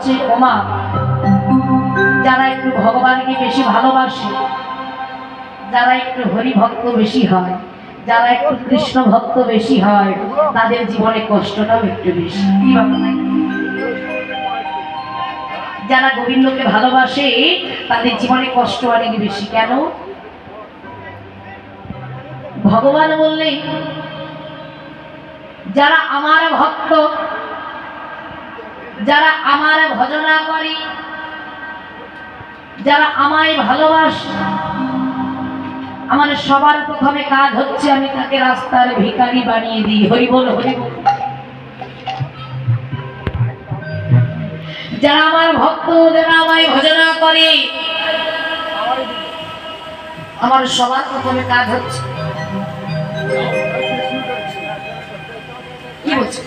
হচ্ছে ওমা, যারা একটু ভগবানকে বেশি ভালোবাসে, যারা একটু হরি ভক্ত বেশি হয়, যারা একটু কৃষ্ণ ভক্ত বেশি হয়, তাদের জীবনে কষ্টটাও একটু বেশি। যারা গোবিন্দকে ভালোবাসে তাদের জীবনে কষ্ট অনেক বেশি। কেন? ভগবান বললেন যারা আমার ভক্ত, যারা আমার ভজনা করে, যারা আমায় ভালোবাসে, আমার সবার প্রথমে কাজ হচ্ছে আমি তাকে রাস্তার ভিখারি বানিয়ে দিই। হরি বল, হরি বল। যারা আমার ভক্ত, যারা আমায় ভজনা করে, আমার সবার প্রথমে কাজ হচ্ছে কি বলছে,